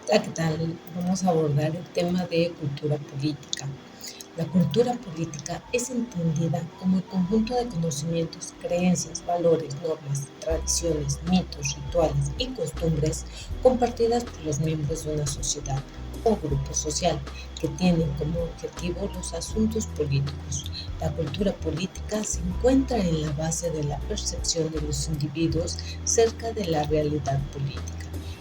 Hola, ¿qué tal? Vamos a abordar el tema de cultura política. La cultura política es entendida como el conjunto de conocimientos, creencias, valores, normas, tradiciones, mitos, rituales y costumbres compartidas por los miembros de una sociedad o grupo social que tienen como objetivo los asuntos políticos. La cultura política se encuentra en la base de la percepción de los individuos cerca de la realidad política.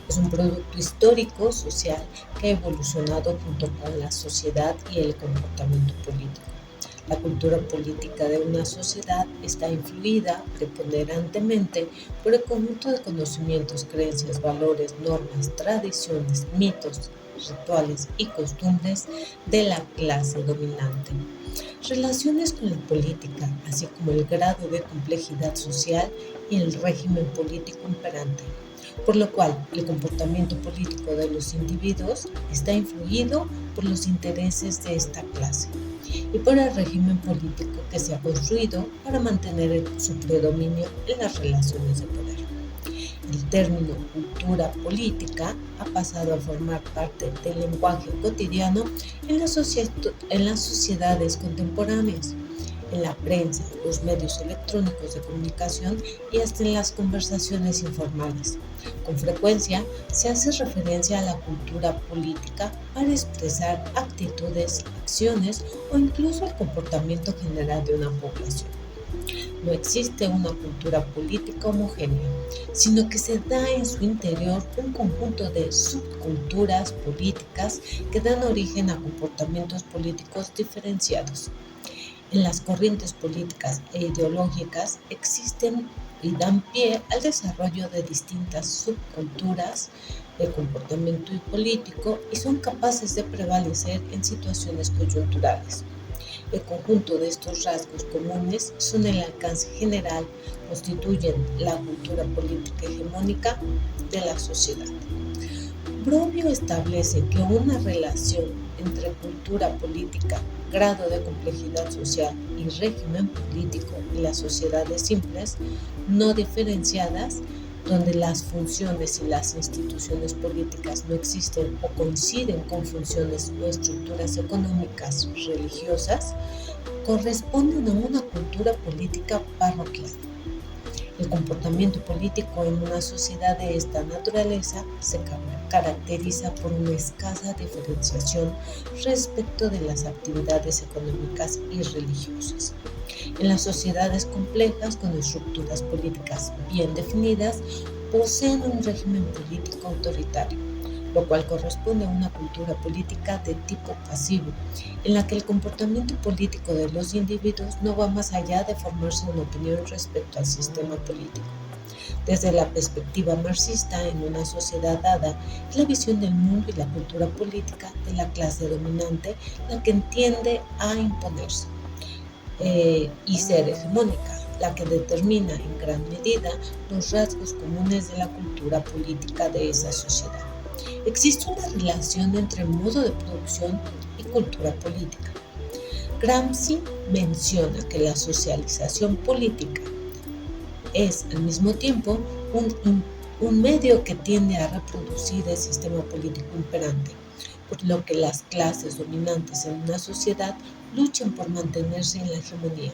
Es un producto histórico, social, que ha evolucionado junto con la sociedad y el comportamiento político. La cultura política de una sociedad está influida preponderantemente por el conjunto de conocimientos, creencias, valores, normas, tradiciones, mitos, rituales y costumbres de la clase dominante. Relaciones con la política, así como el grado de complejidad social y el régimen político imperante, por lo cual el comportamiento político de los individuos está influido por los intereses de esta clase y por el régimen político que se ha construido para mantener su predominio en las relaciones de poder. El término cultura política ha pasado a formar parte del lenguaje cotidiano en las sociedades contemporáneas, en la prensa, los medios electrónicos de comunicación y hasta en las conversaciones informales. Con frecuencia se hace referencia a la cultura política para expresar actitudes, acciones o incluso el comportamiento general de una población. No existe una cultura política homogénea, sino que se da en su interior un conjunto de subculturas políticas que dan origen a comportamientos políticos diferenciados. En las corrientes políticas e ideológicas existen y dan pie al desarrollo de distintas subculturas de comportamiento político y son capaces de prevalecer en situaciones coyunturales. El conjunto de estos rasgos comunes son el alcance general, constituyen la cultura política hegemónica de la sociedad. Broglio establece que una relación entre cultura política, grado de complejidad social y régimen político en las sociedades simples, no diferenciadas, donde las funciones y las instituciones políticas no existen o coinciden con funciones o estructuras económicas religiosas, corresponden a una cultura política parroquial. El comportamiento político en una sociedad de esta naturaleza se caracteriza por una escasa diferenciación respecto de las actividades económicas y religiosas. En las sociedades complejas con estructuras políticas bien definidas, poseen un régimen político autoritario, lo cual corresponde a una cultura política de tipo pasivo, en la que el comportamiento político de los individuos no va más allá de formarse una opinión respecto al sistema político. Desde la perspectiva marxista, en una sociedad dada, es la visión del mundo y la cultura política de la clase dominante la que tiende a imponerse y ser hegemónica, la que determina en gran medida los rasgos comunes de la cultura política de esa sociedad. Existe una relación entre modo de producción y cultura política. Gramsci menciona que la socialización política es al mismo tiempo un medio que tiende a reproducir el sistema político imperante, por lo que las clases dominantes en una sociedad luchan por mantenerse en la hegemonía.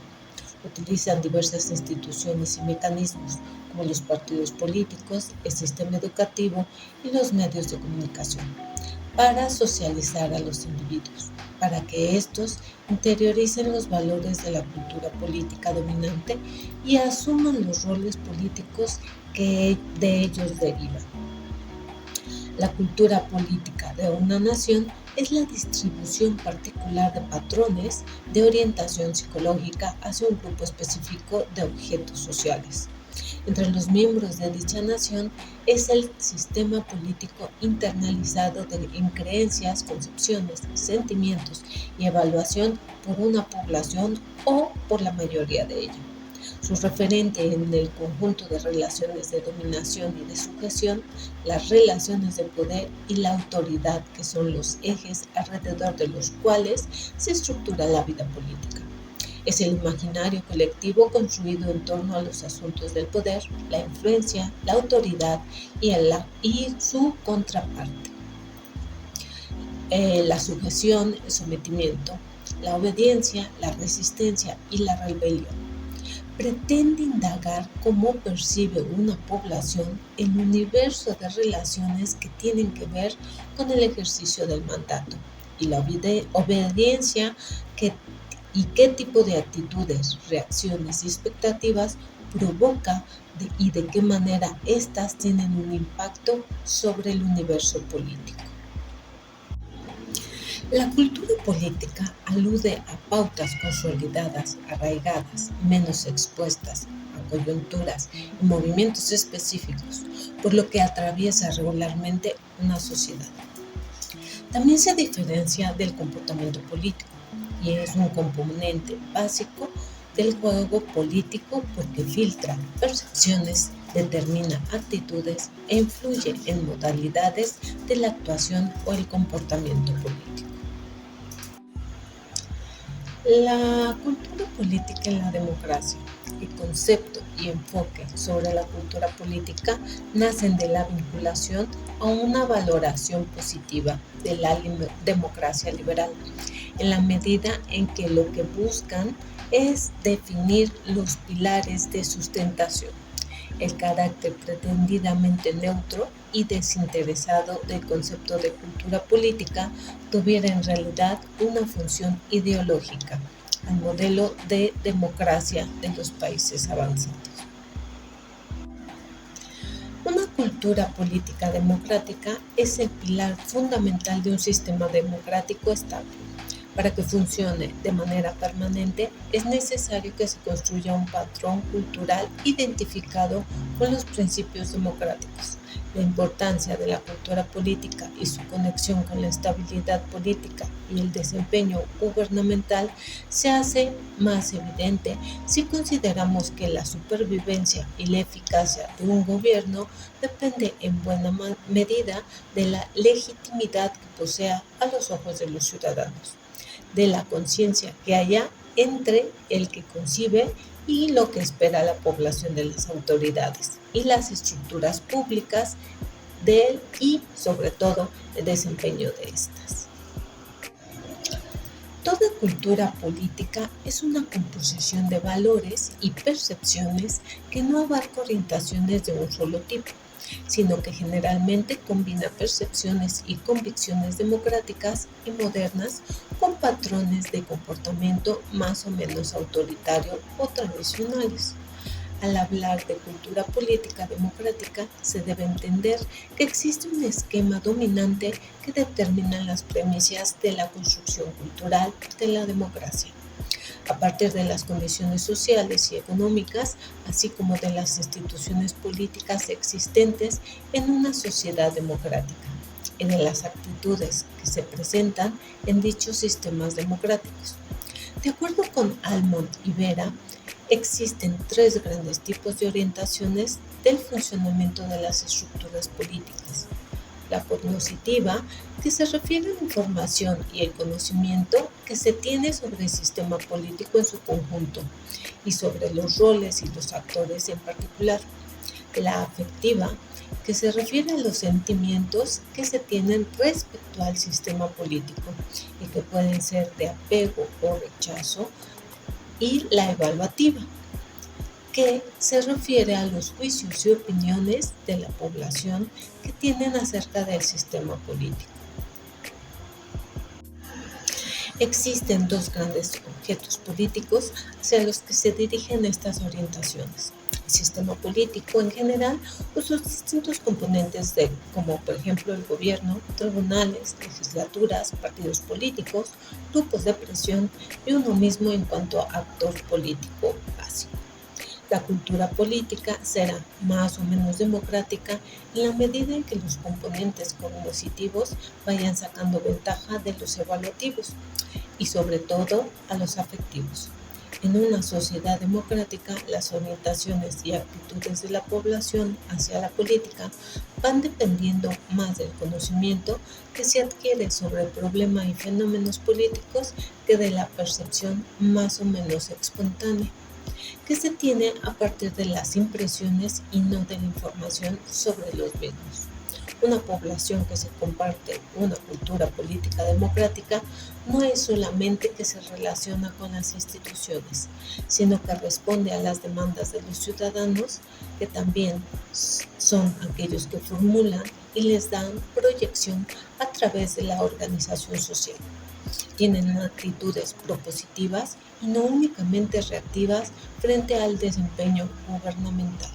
Utilizan diversas instituciones y mecanismos, como los partidos políticos, el sistema educativo y los medios de comunicación, para socializar a los individuos, para que éstos interioricen los valores de la cultura política dominante y asuman los roles políticos que de ellos derivan. La cultura política de una nación es la distribución particular de patrones de orientación psicológica hacia un grupo específico de objetos sociales. Entre los miembros de dicha nación es el sistema político internalizado en creencias, concepciones, sentimientos y evaluación por una población o por la mayoría de ella. Su referente en el conjunto de relaciones de dominación y de sujeción, las relaciones de poder y la autoridad, que son los ejes alrededor de los cuales se estructura la vida política. Es el imaginario colectivo construido en torno a los asuntos del poder, la influencia, la autoridad y su contraparte. la sujeción, el sometimiento, la obediencia, la resistencia y la rebelión. Pretende indagar cómo percibe una población el universo de relaciones que tienen que ver con el ejercicio del mandato y la obediencia y qué tipo de actitudes, reacciones y expectativas provoca y de qué manera éstas tienen un impacto sobre el universo político. La cultura política alude a pautas consolidadas, arraigadas, menos expuestas a coyunturas y movimientos específicos, por lo que atraviesa regularmente una sociedad. También se diferencia del comportamiento político y es un componente básico del juego político porque filtra percepciones, determina actitudes e influye en modalidades de la actuación o el comportamiento político. La cultura política en la democracia. El concepto y enfoque sobre la cultura política nacen de la vinculación a una valoración positiva de la democracia liberal, en la medida en que lo que buscan es definir los pilares de sustentación, el carácter pretendidamente neutro y desinteresado del concepto de cultura política tuviera en realidad una función ideológica, al modelo de democracia de los países avanzados. Una cultura política democrática es el pilar fundamental de un sistema democrático estable. Para que funcione de manera permanente, es necesario que se construya un patrón cultural identificado con los principios democráticos. La importancia de la cultura política y su conexión con la estabilidad política y el desempeño gubernamental se hace más evidente si consideramos que la supervivencia y la eficacia de un gobierno depende en buena medida de la legitimidad que posea a los ojos de los ciudadanos, de la conciencia que haya entre el que concibe y lo que espera la población de las autoridades y las estructuras públicas de él y, sobre todo, el desempeño de estas. Toda cultura política es una composición de valores y percepciones que no abarca orientaciones de un solo tipo, sino que generalmente combina percepciones y convicciones democráticas y modernas con patrones de comportamiento más o menos autoritario o tradicionales. Al hablar de cultura política democrática, se debe entender que existe un esquema dominante que determina las premisas de la construcción cultural de la democracia, a partir de las condiciones sociales y económicas, así como de las instituciones políticas existentes en una sociedad democrática, y de las actitudes que se presentan en dichos sistemas democráticos. De acuerdo con Almond y Vera, existen tres grandes tipos de orientaciones del funcionamiento de las estructuras políticas. La cognoscitiva, que se refiere a la información y el conocimiento que se tiene sobre el sistema político en su conjunto y sobre los roles y los actores en particular. La afectiva, que se refiere a los sentimientos que se tienen respecto al sistema político y que pueden ser de apego o rechazo, y la evaluativa, que se refiere a los juicios y opiniones de la población que tienen acerca del sistema político. Existen dos grandes objetos políticos hacia los que se dirigen estas orientaciones: el sistema político en general o sus distintos componentes como por ejemplo el gobierno, tribunales, legislaturas, partidos políticos, grupos de presión y uno mismo en cuanto a actor político básico. La cultura política será más o menos democrática en la medida en que los componentes cognitivos vayan sacando ventaja de los evaluativos y sobre todo a los afectivos. En una sociedad democrática, las orientaciones y actitudes de la población hacia la política van dependiendo más del conocimiento que se adquiere sobre el problema y fenómenos políticos que de la percepción más o menos espontánea que se tiene a partir de las impresiones y no de la información sobre los mismos. Una población que se comparte una cultura política democrática no es solamente que se relaciona con las instituciones, sino que responde a las demandas de los ciudadanos, que también son aquellos que formulan y les dan proyección a través de la organización social. Tienen actitudes propositivas y no únicamente reactivas frente al desempeño gubernamental.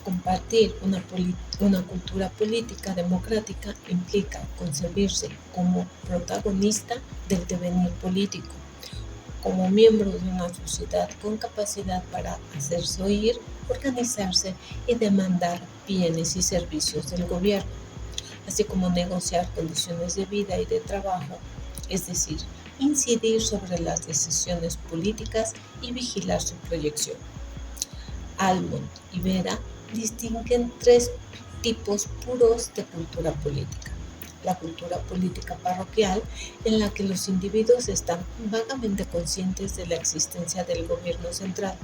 Compartir una cultura política democrática implica concebirse como protagonista del devenir político, como miembro de una sociedad con capacidad para hacerse oír, organizarse y demandar bienes y servicios del gobierno, así como negociar condiciones de vida y de trabajo, es decir, incidir sobre las decisiones políticas y vigilar su proyección. Almond y Vera distinguen tres tipos puros de cultura política. La cultura política parroquial, en la que los individuos están vagamente conscientes de la existencia del gobierno central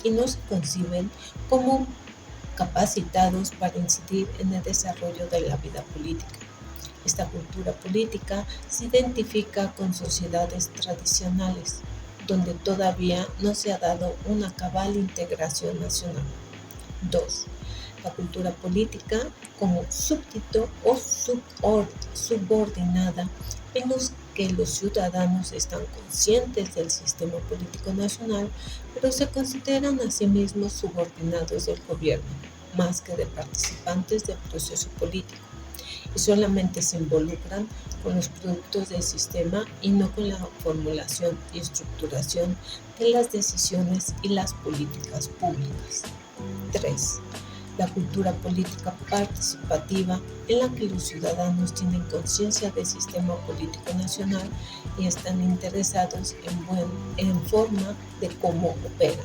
y no se conciben como capacitados para incidir en el desarrollo de la vida política. Esta cultura política se identifica con sociedades tradicionales, donde todavía no se ha dado una cabal integración nacional. 2. La cultura política como súbdito o subordinada, en los que los ciudadanos están conscientes del sistema político nacional, pero se consideran a sí mismos subordinados del gobierno, más que de participantes del proceso político, y solamente se involucran con los productos del sistema y no con la formulación y estructuración de las decisiones y las políticas públicas. 3. La cultura política participativa, en la que los ciudadanos tienen conciencia del sistema político nacional y están interesados en forma de cómo opera.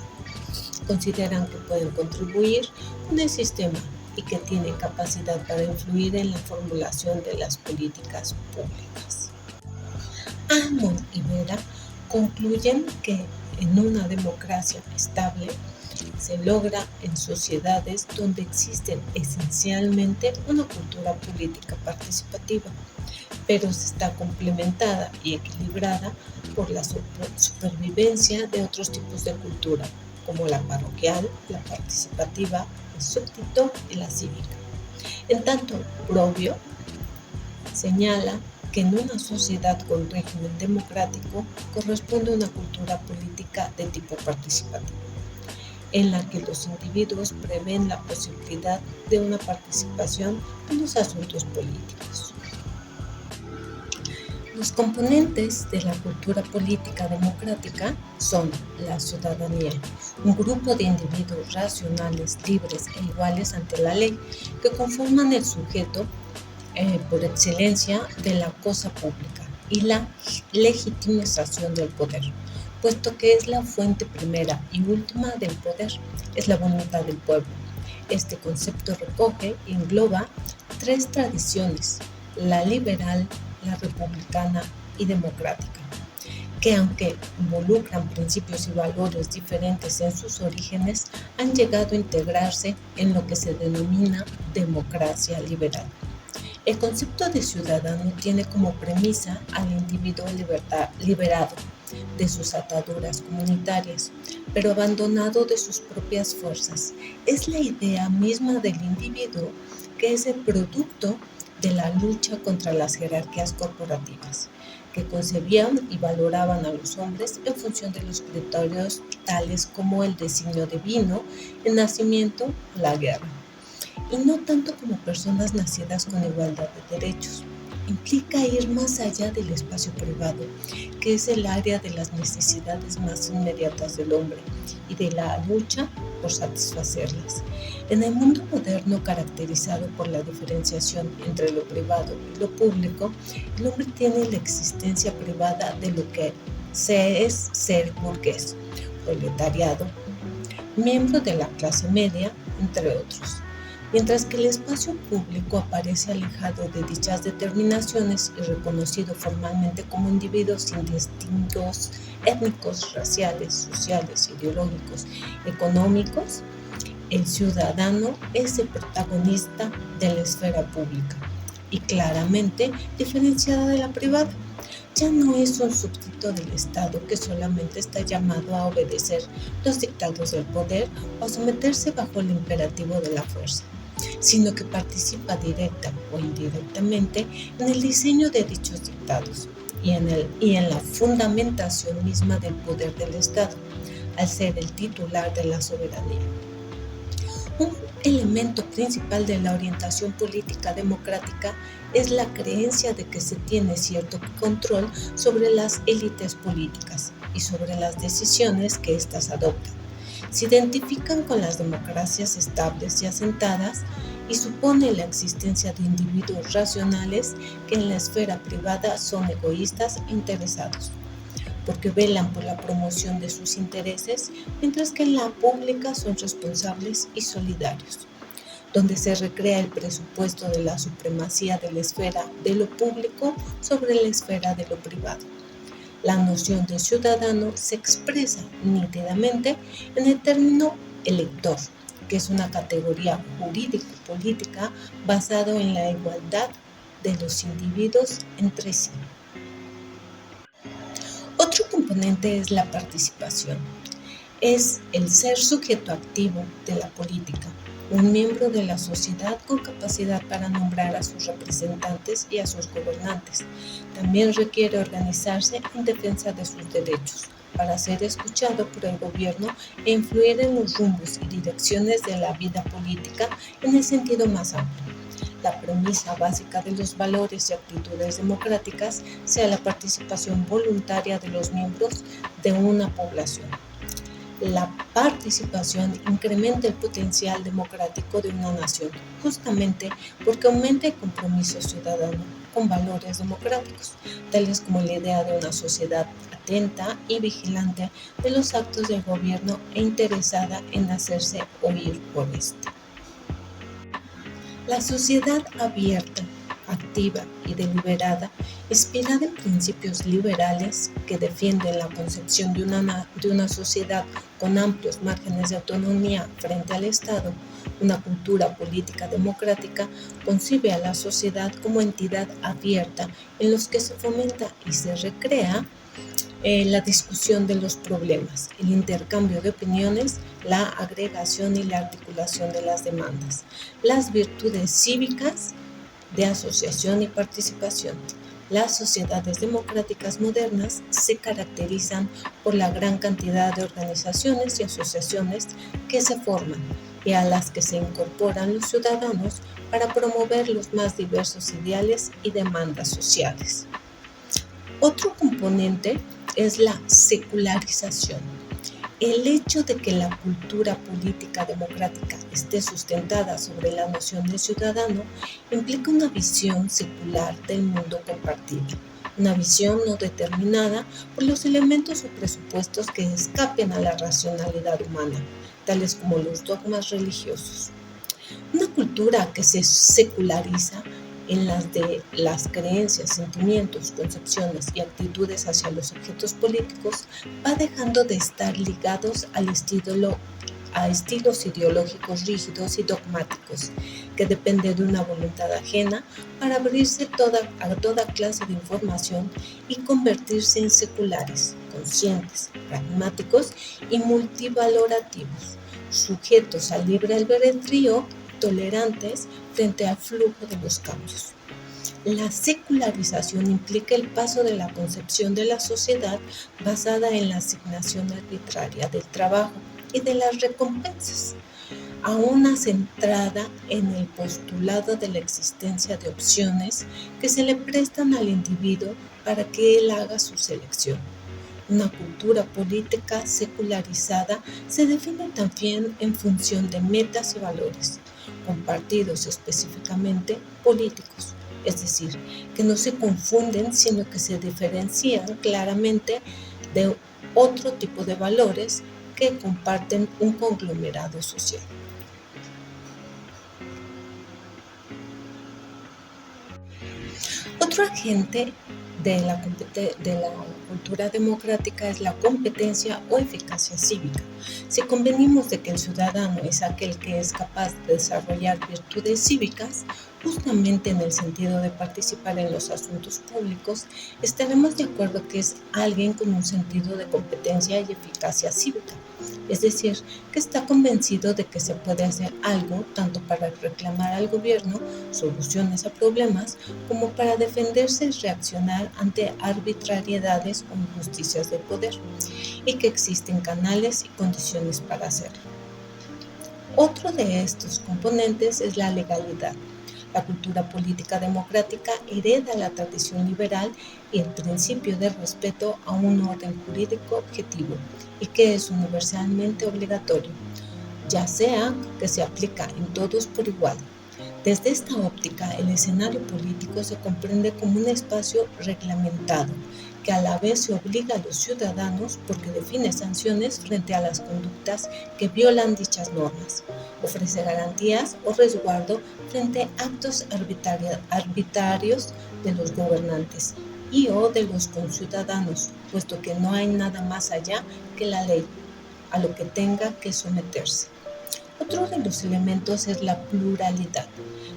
Consideran que pueden contribuir con el sistema y que tienen capacidad para influir en la formulación de las políticas públicas. Almond y Vera concluyen que en una democracia estable se logra en sociedades donde existe esencialmente una cultura política participativa, pero está complementada y equilibrada por la supervivencia de otros tipos de cultura, como la parroquial, la participativa, el súbdito y la cívica. En tanto, Bobbio señala que en una sociedad con régimen democrático corresponde una cultura política de tipo participativo, en la que los individuos prevén la posibilidad de una participación en los asuntos políticos. Los componentes de la cultura política democrática son la ciudadanía, un grupo de individuos racionales, libres e iguales ante la ley, que conforman el sujeto por excelencia de la cosa pública, y la legitimización del poder, puesto que es la fuente primera y última del poder, es la voluntad del pueblo. Este concepto recoge y engloba tres tradiciones: la liberal, la republicana y democrática, que aunque involucran principios y valores diferentes en sus orígenes, han llegado a integrarse en lo que se denomina democracia liberal. El concepto de ciudadano tiene como premisa al individuo liberado de sus ataduras comunitarias, pero abandonado de sus propias fuerzas. Es la idea misma del individuo, que es el producto de la lucha contra las jerarquías corporativas, que concebían y valoraban a los hombres en función de los criterios tales como el designio divino, el nacimiento, la guerra, y no tanto como personas nacidas con igualdad de derechos. Implica ir más allá del espacio privado, que es el área de las necesidades más inmediatas del hombre y de la lucha por satisfacerlas. En el mundo moderno, caracterizado por la diferenciación entre lo privado y lo público, el hombre tiene la existencia privada de lo que es ser burgués, proletariado, miembro de la clase media, entre otros, mientras que el espacio público aparece alejado de dichas determinaciones y reconocido formalmente como individuos sin distingos étnicos, raciales, sociales, ideológicos, económicos El ciudadano es el protagonista de la esfera pública y claramente diferenciada de la privada. Ya no es un súbdito del Estado que solamente está llamado a obedecer los dictados del poder o a someterse bajo el imperativo de la fuerza, sino que participa directa o indirectamente en el diseño de dichos dictados y en la fundamentación misma del poder del Estado, al ser el titular de la soberanía. Un elemento principal de la orientación política democrática es la creencia de que se tiene cierto control sobre las élites políticas y sobre las decisiones que éstas adoptan. Se identifican con las democracias estables y asentadas y supone la existencia de individuos racionales que en la esfera privada son egoístas e interesados, porque velan por la promoción de sus intereses, mientras que en la pública son responsables y solidarios, donde se recrea el presupuesto de la supremacía de la esfera de lo público sobre la esfera de lo privado. La noción de ciudadano se expresa nítidamente en el término elector, que es una categoría jurídico-política basada en la igualdad de los individuos entre sí. Otro componente es la participación. Es el ser sujeto activo de la política, un miembro de la sociedad con capacidad para nombrar a sus representantes y a sus gobernantes. También requiere organizarse en defensa de sus derechos, para ser escuchado por el gobierno e influir en los rumbos y direcciones de la vida política en el sentido más amplio. La premisa básica de los valores y actitudes democráticas sea la participación voluntaria de los miembros de una población. La participación incrementa el potencial democrático de una nación, justamente porque aumenta el compromiso ciudadano con valores democráticos, tales como la idea de una sociedad atenta y vigilante de los actos del gobierno e interesada en hacerse oír por este. La sociedad abierta, activa y deliberada, inspirada en principios liberales que defienden la concepción de una sociedad con amplios márgenes de autonomía frente al Estado, una cultura política democrática concibe a la sociedad como entidad abierta en los que se fomenta y se recrea la discusión de los problemas, el intercambio de opiniones, la agregación y la articulación de las demandas, las virtudes cívicas de asociación y participación. Las sociedades democráticas modernas se caracterizan por la gran cantidad de organizaciones y asociaciones que se forman y a las que se incorporan los ciudadanos para promover los más diversos ideales y demandas sociales. Otro componente es la secularización. El hecho de que la cultura política democrática esté sustentada sobre la noción de ciudadano implica una visión secular del mundo compartido, una visión no determinada por los elementos o presupuestos que escapen a la racionalidad humana, tales como los dogmas religiosos. Una cultura que se seculariza en las de las creencias, sentimientos, concepciones y actitudes hacia los objetos políticos va dejando de estar ligados a estilos ideológicos rígidos y dogmáticos, que dependen de una voluntad ajena para abrirse a toda clase de información y convertirse en seculares, conscientes, pragmáticos y multivalorativos, sujetos al libre albedrío, tolerantes frente al flujo de los cambios. La secularización implica el paso de la concepción de la sociedad basada en la asignación arbitraria del trabajo y de las recompensas, a una centrada en el postulado de la existencia de opciones que se le prestan al individuo para que él haga su selección. Una cultura política secularizada se define también en función de metas y valores, compartidos específicamente políticos, es decir, que no se confunden, sino que se diferencian claramente de otro tipo de valores que comparten un conglomerado social. Otro agente de la cultura democrática es la competencia o eficacia cívica. Si convenimos de que el ciudadano es aquel que es capaz de desarrollar virtudes cívicas, justamente en el sentido de participar en los asuntos públicos, estaremos de acuerdo que es alguien con un sentido de competencia y eficacia cívica. Es decir, que está convencido de que se puede hacer algo tanto para reclamar al gobierno soluciones a problemas como para defenderse y reaccionar ante arbitrariedades o injusticias del poder, y que existen canales y condiciones para hacerlo. Otro de estos componentes es la legalidad. La cultura política democrática hereda la tradición liberal y el principio de respeto a un orden jurídico objetivo y que es universalmente obligatorio, ya sea que se aplica en todos por igual. Desde esta óptica, el escenario político se comprende como un espacio reglamentado, que a la vez se obliga a los ciudadanos porque define sanciones frente a las conductas que violan dichas normas, ofrece garantías o resguardo frente a actos arbitrarios de los gobernantes y o de los conciudadanos, puesto que no hay nada más allá que la ley a lo que tenga que someterse. Otro de los elementos es la pluralidad.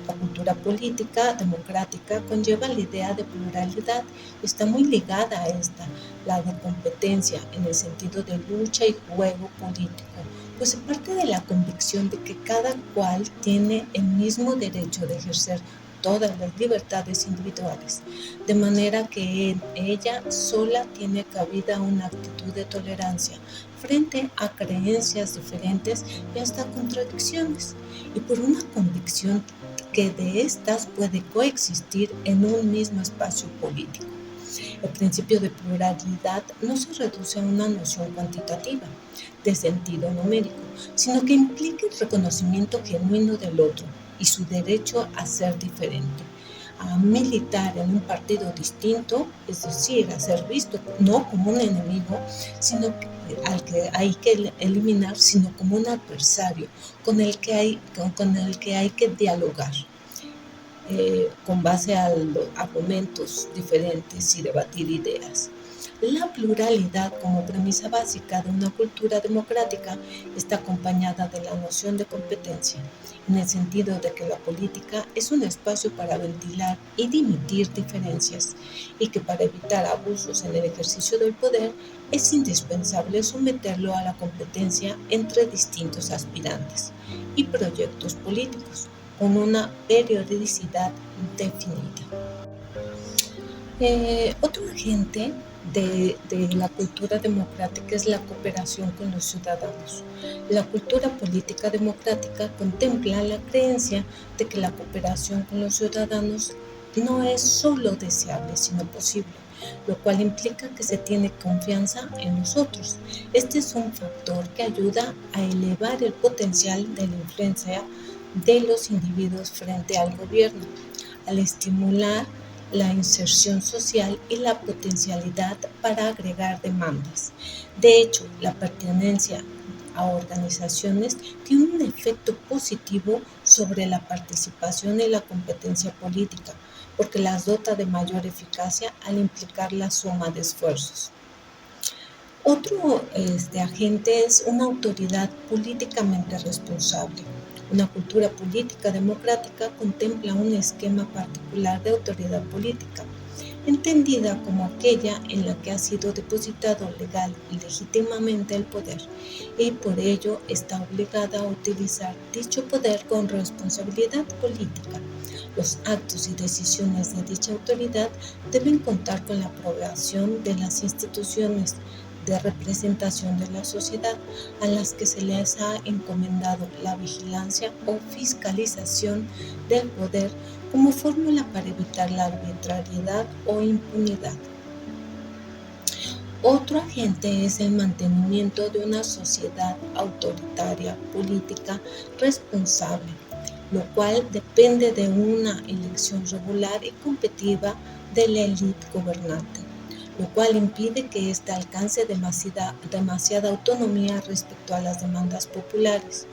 La cultura política democrática conlleva la idea de pluralidad y está muy ligada a esta, la de competencia en el sentido de lucha y juego político, pues se parte de la convicción de que cada cual tiene el mismo derecho de ejercer todas las libertades individuales, de manera que en ella sola tiene cabida una actitud de tolerancia frente a creencias diferentes y hasta contradicciones, y por una convicción que de estas puede coexistir en un mismo espacio político. El principio de pluralidad no se reduce a una noción cuantitativa, de sentido numérico, sino que implica el reconocimiento genuino del otro y su derecho a ser diferente, a militar en un partido distinto, es decir, a ser visto no como un enemigo, sino al que hay que eliminar, sino como un adversario con el que hay que dialogar. Con base a los argumentos diferentes y debatir ideas. La pluralidad como premisa básica de una cultura democrática está acompañada de la noción de competencia, en el sentido de que la política es un espacio para ventilar y dimitir diferencias, y que para evitar abusos en el ejercicio del poder es indispensable someterlo a la competencia entre distintos aspirantes y proyectos políticos, con una periodicidad definida. Otro agente de la cultura democrática es la cooperación con los ciudadanos. La cultura política democrática contempla la creencia de que la cooperación con los ciudadanos no es solo deseable, sino posible, lo cual implica que se tiene confianza en los otros. Este es un factor que ayuda a elevar el potencial de la influencia de los individuos frente al gobierno, al estimular la inserción social y la potencialidad para agregar demandas. De hecho, la pertenencia a organizaciones tiene un efecto positivo sobre la participación y la competencia política, porque las dota de mayor eficacia al implicar la suma de esfuerzos. Otro agente es una autoridad políticamente responsable. Una cultura política democrática contempla un esquema particular de autoridad política, entendida como aquella en la que ha sido depositado legal y legítimamente el poder, y por ello está obligada a utilizar dicho poder con responsabilidad política. Los actos y decisiones de dicha autoridad deben contar con la aprobación de las instituciones de representación de la sociedad a las que se les ha encomendado la vigilancia o fiscalización del poder como fórmula para evitar la arbitrariedad o impunidad. Otro agente es el mantenimiento de una sociedad autoritaria, política, responsable, lo cual depende de una elección regular y competitiva de la élite gobernante, lo cual impide que ésta alcance demasiada autonomía respecto a las demandas populares.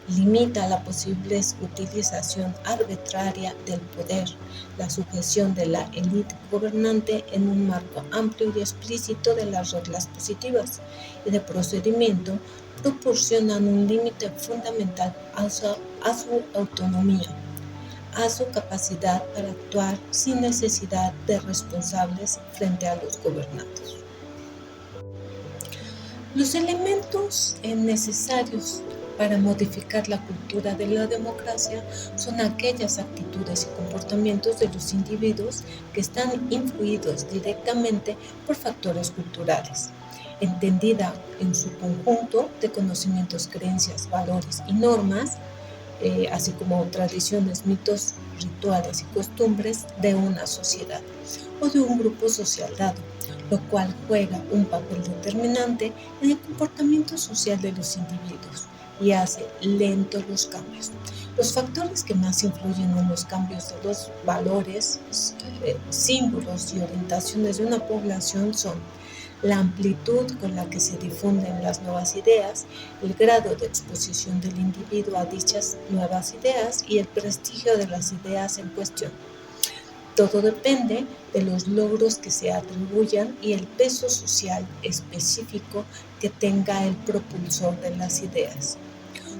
limita la posible utilización arbitraria del poder, la sujeción de la élite gobernante en un marco amplio y explícito de las reglas positivas y de procedimiento, proporcionan un límite fundamental a su autonomía, a su capacidad para actuar sin necesidad de responsables frente a los gobernantes. Los elementos necesarios para modificar la cultura de la democracia son aquellas actitudes y comportamientos de los individuos que están influidos directamente por factores culturales, entendida en su conjunto de conocimientos, creencias, valores y normas, así como tradiciones, mitos, rituales y costumbres de una sociedad o de un grupo social dado, lo cual juega un papel determinante en el comportamiento social de los individuos y hace lentos los cambios. Los factores que más influyen en los cambios de los valores, símbolos y orientaciones de una población son la amplitud con la que se difunden las nuevas ideas, el grado de exposición del individuo a dichas nuevas ideas y el prestigio de las ideas en cuestión. Todo depende de los logros que se atribuyan y el peso social específico que tenga el propulsor de las ideas.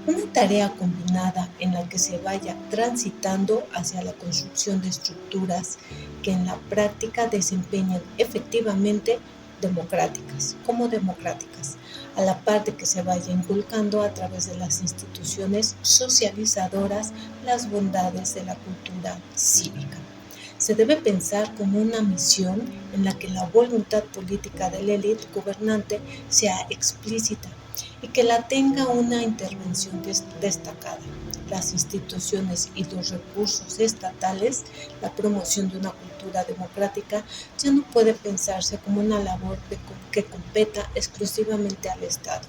Una tarea combinada en la que se vaya transitando hacia la construcción de estructuras que en la práctica desempeñen efectivamente democráticas, a la par de que se vaya inculcando a través de las instituciones socializadoras las bondades de la cultura cívica. Se debe pensar como una misión en la que la voluntad política de la élite gobernante sea explícita y que la tenga una intervención destacada. Las instituciones y los recursos estatales, la promoción de una cultura democrática ya no puede pensarse como una labor que competa exclusivamente al Estado,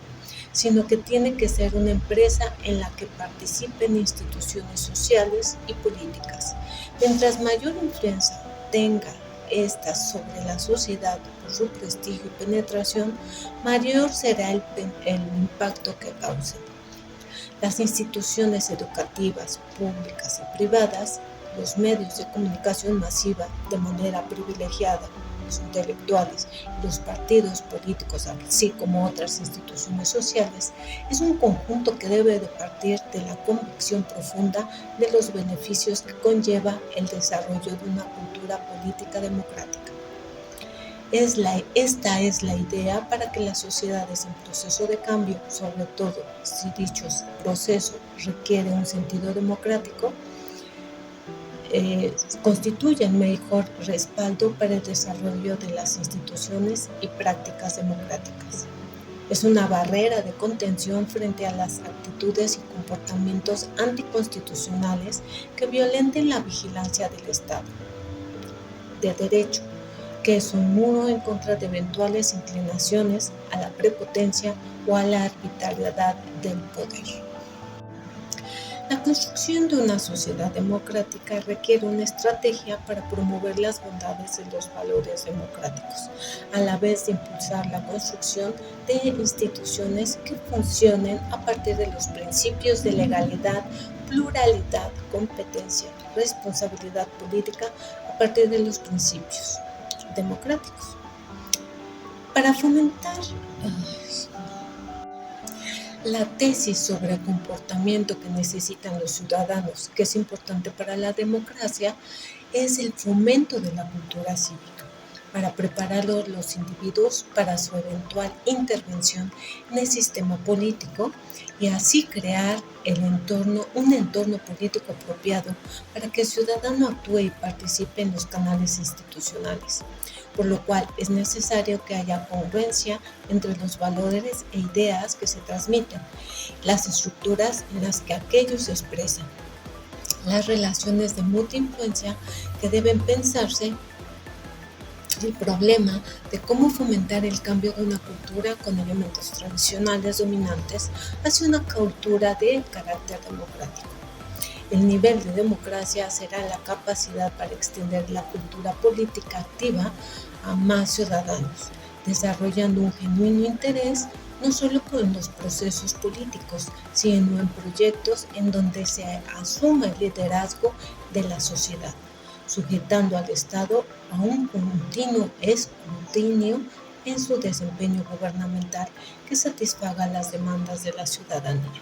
sino que tiene que ser una empresa en la que participen instituciones sociales y políticas. Mientras mayor influencia tenga esta sobre la sociedad por su prestigio y penetración, mayor será el impacto que cause. Las instituciones educativas, públicas y privadas, los medios de comunicación masiva de manera privilegiada, los intelectuales y los partidos políticos, así como otras instituciones sociales, es un conjunto que debe de partir de la convicción profunda de los beneficios que conlleva el desarrollo de una cultura política democrática. Esta es la idea para que las sociedades en proceso de cambio, sobre todo si dicho proceso requiere un sentido democrático, constituyen mejor respaldo para el desarrollo de las instituciones y prácticas democráticas. Es una barrera de contención frente a las actitudes y comportamientos anticonstitucionales que violenten la vigilancia del Estado de Derecho, que es un muro en contra de eventuales inclinaciones a la prepotencia o a la arbitrariedad del poder. La construcción de una sociedad democrática requiere una estrategia para promover las bondades de los valores democráticos, a la vez de impulsar la construcción de instituciones que funcionen a partir de los principios de legalidad, pluralidad, competencia, responsabilidad política, a partir de los principios democráticos. Para fomentar la tesis sobre el comportamiento que necesitan los ciudadanos, que es importante para la democracia, es el fomento de la cultura cívica, para preparar a los individuos para su eventual intervención en el sistema político y así crear un entorno político apropiado para que el ciudadano actúe y participe en los canales institucionales, por lo cual es necesario que haya congruencia entre los valores e ideas que se transmiten, las estructuras en las que aquellos se expresan, las relaciones de mutua influencia que deben pensarse, el problema de cómo fomentar el cambio de una cultura con elementos tradicionales dominantes hacia una cultura de carácter democrático. El nivel de democracia será la capacidad para extender la cultura política activa a más ciudadanos, desarrollando un genuino interés no solo con los procesos políticos, sino en proyectos en donde se asuma el liderazgo de la sociedad, sujetando al Estado a un continuo escrutinio en su desempeño gubernamental que satisfaga las demandas de la ciudadanía.